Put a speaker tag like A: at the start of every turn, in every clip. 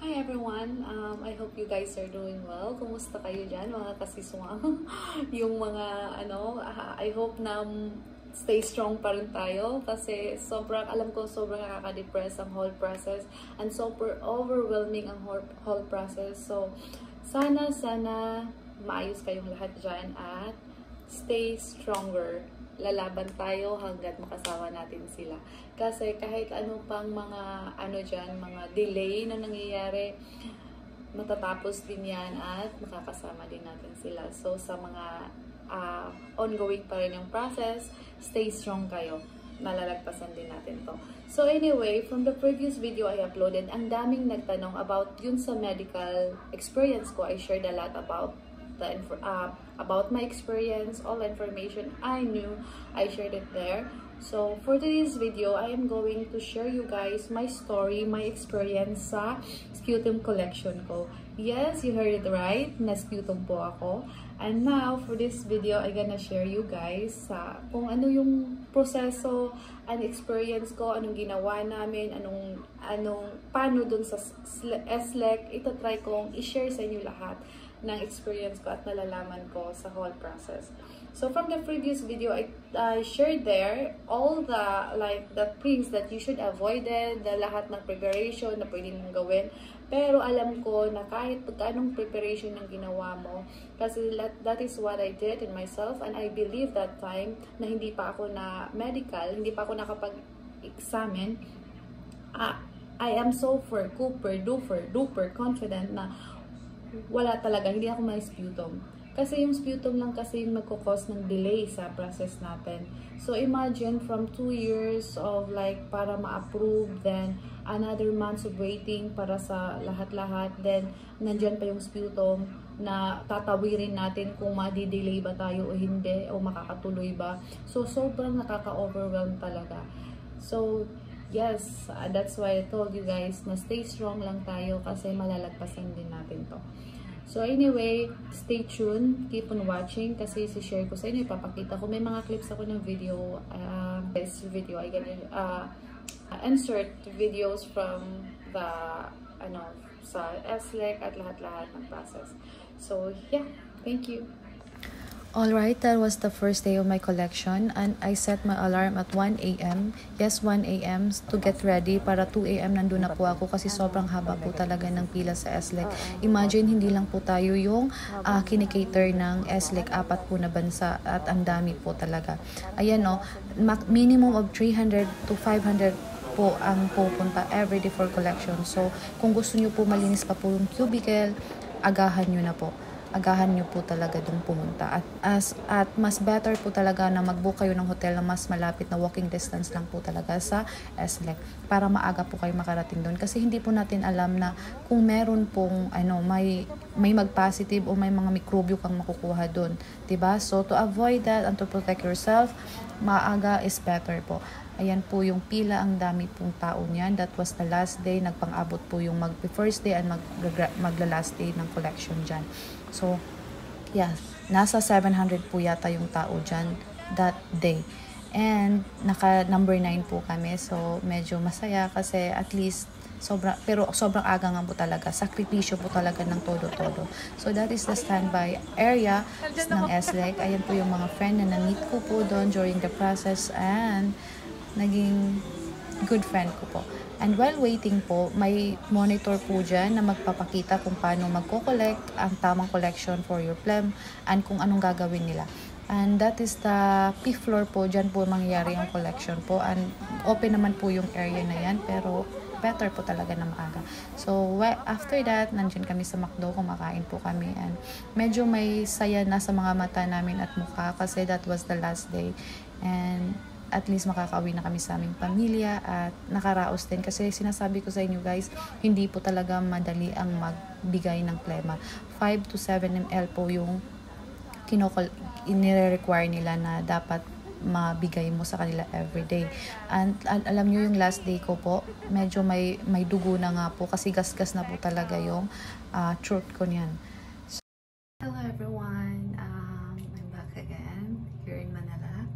A: Hi everyone! I hope you guys are doing well. Kumusta kayo dyan, mga kasiswang? Yung mga, I hope na stay strong pa rin tayo kasi alam ko sobrang nakaka-depress ang whole process and super overwhelming ang whole process. So, sana maayos kayong lahat dyan at stay stronger. Lalaban tayo hanggat makasama natin sila. Kasi kahit ano pang mga mga delay na nangyayari, matatapos din yan at makakasama din natin sila. So sa mga ongoing pa rin yung process, stay strong kayo. Malalagpasan din natin to. So anyway, from the previous video I uploaded, ang daming nagtanong about yun sa medical experience ko. I shared a lot about my experience, all the information I knew, I shared it there. So for today's video, I am going to share you guys my story, my experience sa sputum collection ko. Yes, you heard it right, na sputum po ako. And now for this video, I'm gonna share you guys sa kung ano yung proseso and experience ko, anong ginawa namin, paano dun sa SLEC, ito try kong i-share sa inyo lahat ng experience ko at nalalaman ko sa whole process. So from the previous video, I shared there all the things that you should avoid, lahat ng preparation na pwede mong gawin. Pero alam ko na kahit anong preparation ng ginawa mo, kasi that is what I did in myself, and I believe that time na hindi pa ako na medical, hindi pa ako nakapag-examine, I am so duper confident na wala talaga, hindi ako may sputum. Kasi yung sputum lang kasi yung magkukos ng delay sa process natin. So imagine from 2 years of para ma-approve, then another months of waiting para sa lahat-lahat, then nandyan pa yung sputum na tatawirin natin kung ma-delay ba tayo o hindi, o makakatuloy ba. So sobrang nakaka-overwhelm talaga. So yes, that's why I told you guys na stay strong lang tayo kasi malalagpasan din natin to. So anyway, stay tuned, keep on watching kasi si-share ko sa inyo, ipapakita ko. May mga clips ako ng video, this video, I can insert videos from the, sa SLEC at lahat-lahat ng process. So yeah, thank you.
B: Alright, that was the first day of my collection and I set my alarm at 1 AM. Yes, 1 AM to get ready para 2 AM nandun na po ako kasi sobrang haba po talaga ng pila sa SLEC. Imagine, hindi lang po tayo yung kinikater ng SLEC, 4 po na bansa at ang dami po talaga. Ayan minimum of 300 to 500 po ang pupunta everyday for collection. So, kung gusto nyo po malinis pa po yung cubicle, agahan nyo na po. Agahan nyo po talaga dun pumunta. At mas better po talaga na mag-book kayo ng hotel na mas malapit na walking distance lang po talaga sa SLEC para maaga po kayo makarating doon. Kasi hindi po natin alam na kung meron pong may mag-positive o may mga mikrobyo kang makukuha doon. Diba? So to avoid that and to protect yourself, maaga is better po. Ayan po yung pila, ang dami pong tao niyan. That was the last day. Nagpang-abot po yung first day and magla-last day ng collection dyan. So, yeah, nasa 700 po yata yung tao dyan that day. And naka number 9 po kami. So, medyo masaya kasi at least pero sobrang aga nga po talaga. Sakripisyo po talaga ng todo-todo. So, that is the standby area ng SLEC. Ayan po yung mga friend na na-meet ko po doon during the process and naging good friend ko po. And while waiting po, may monitor po dyan na magpapakita kung paano magko-collect, ang tamang collection for your phlegm, and kung anong gagawin nila. And that is the fifth floor po, dyan po mangyayari yung collection po. And open naman po yung area na yan, pero better po talaga na maaga. So, after that, nandiyan kami sa McDo, kumakain po kami. And medyo may saya na sa mga mata namin at mukha kasi that was the last day. And at least makakauwi na kami sa aming pamilya at nakaraos din. Kasi sinasabi ko sa inyo guys, hindi po talaga madali ang magbigay ng plema. 5 to 7 ml po yung nire-require nila na dapat mabigay mo sa kanila everyday. And alam nyo yung last day ko po, medyo may dugo na nga po kasi gasgas na po talaga yung throat ko niyan. So, hello everyone, I'm back again here in Manila.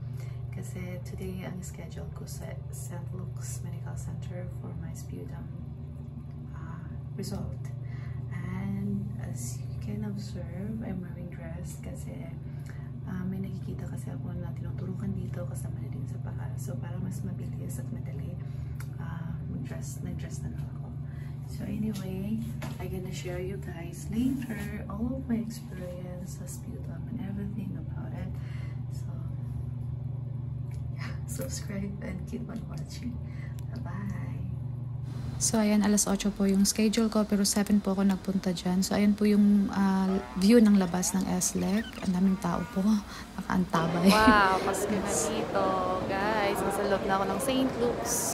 B: Kasi today ang schedule ko sa St. Luke's Medical Center for my sputum result. And as you can observe, I'm wearing dress kasi may nakikita kasi ako na tinuturukan dito kasama na din sa paa. So para mas mabilis at madali, nag-dress na lang ako. So anyway, I'm gonna share you guys later all of my experience sa sputum and everything about it. So yeah, subscribe and keep on watching. Bye-bye! So, ayan, alas 8 po yung schedule ko, pero 7 po ako nagpunta dyan. So, ayan po yung view ng labas ng SLEC. Ang daming tao po. Nakaantabay.
A: Wow, pasko na dito. Guys, nasa loob na ako ng St. Luke's.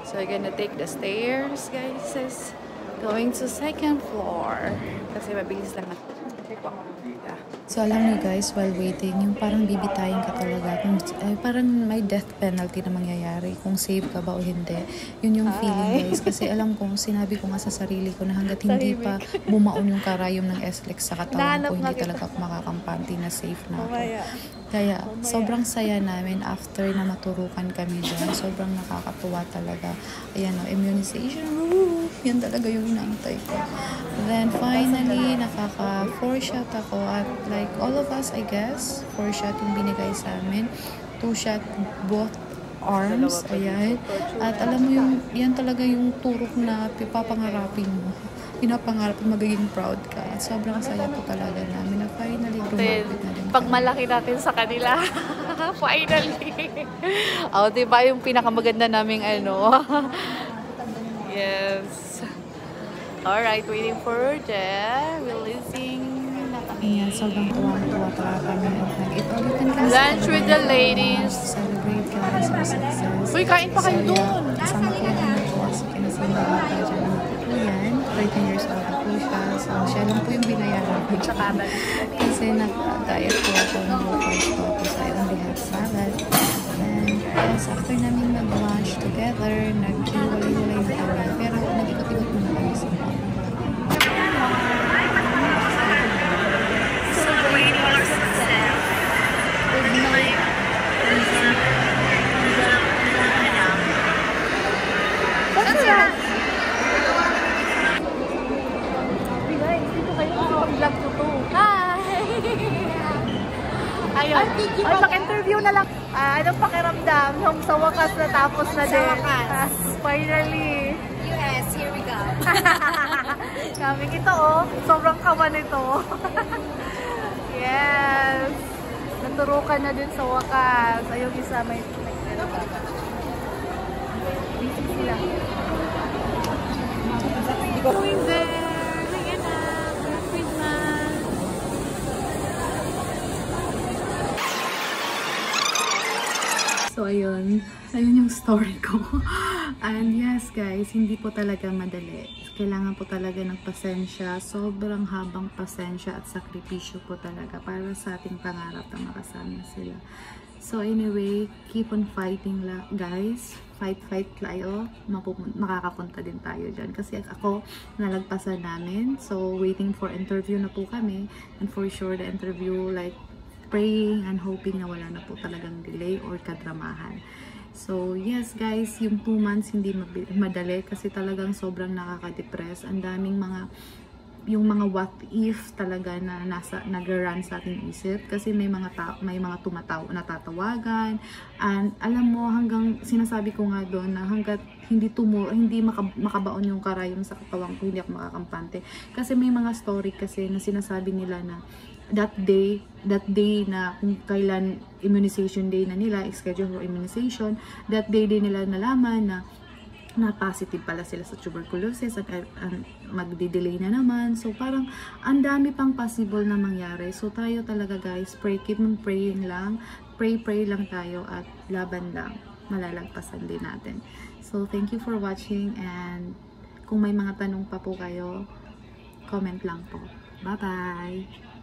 A: So, I'm gonna take the stairs, guys. Going to 2nd floor. Kasi mabilis lang na.
B: So, alam niyo guys, while waiting, yung parang bibitayin ka talaga. Parang may death penalty na mangyayari kung save ka ba o hindi. Yun yung feeling guys. Kasi alam ko, sinabi ko nga sa sarili ko na hanggat hindi pa bumaon yung karayom ng SLEC sa katawan ko, hindi talaga ako makakampante na safe na ako. Kaya, sobrang saya namin after na maturukan kami dyan. Sobrang nakakatuwa talaga. Ayan o, immunization. Woo! Yan talaga yung inaantay ko. Then, finally, nakaka-4 shot ako. At like, all of us, I guess, 4 shot yung binigay sa amin. 2 shot both arms. Ayan. At alam mo yung, yan talaga yung turok na pipapangarapin mo. Pinapangarap magiging proud ka. At sobrang saya po talaga namin na finally gumamit na din.
A: Pag malaki natin sa kanila. Finally. Oh, diba yung pinakamaganda naming ano? Yes. Alright, waiting for the releasing.
B: Ayan, sobrang tuwa-tuwa talaga kami. Nag-eat ulit ng class.
A: Lunch with the ladies.
B: Celebrate guys our success.
A: Uy, kain pa kayo doon.
B: Kasama ko yung ano ko. So, kinasama ko tayo dyan. Ayan, 13 years old na po siya. So, siya lang po yung binayaran ko. Kasi nag-diet po ako ng low carb po ako. So, I only have salad. And yes, after namin mag-lunch together, nag-iwalay-walay na kami. Pero nag-ikot-ikot muna kami sa mall.
C: Ayun. Ay, pag-interview na lang. Anong pakiramdam nung sa wakas natapos na din? Sa wakas. Finally.
D: US, here we go.
C: Kaming ito oh. Sobrang kawan ito. Yes. Naturukan na din sa wakas. Ayun isa may busy sila. Going there. Ayan na. Merry Christmas.
B: So, ayun yung story ko. And yes, guys, hindi po talaga madali. Kailangan po talaga ng pasensya. Sobrang habang pasensya at sakripisyo po talaga para sa ating pangarap na makasama sila. So, anyway, keep on fighting guys. Fight tayo. Makakapunta din tayo dyan. Kasi ako, nalagpasan namin. So, waiting for interview na po kami. And for sure, the interview, like, praying and hoping na wala na po talagang delay or kadramahan. So, yes guys, yung 2 months hindi madali kasi talagang sobrang nakaka-depress. Ang daming yung mga what if talaga na nag-run sa ating isip kasi may mga natatawagan, and alam mo, hanggang sinasabi ko nga doon na hanggat hindi makabaon yung karayom sa katawan ko, hindi ako makakampante. Kasi may mga story kasi na sinasabi nila na that day na kung kailan immunization day na nila, schedule for immunization, that day din nila nalaman na positive pala sila sa tuberculosis at magdi-delay na naman. So parang ang dami pang possible na mangyari. So tayo talaga guys, keep on praying lang. Pray lang tayo at laban lang. Malalagpasan din natin. So thank you for watching, and kung may mga tanong pa po kayo, comment lang po. Bye-bye!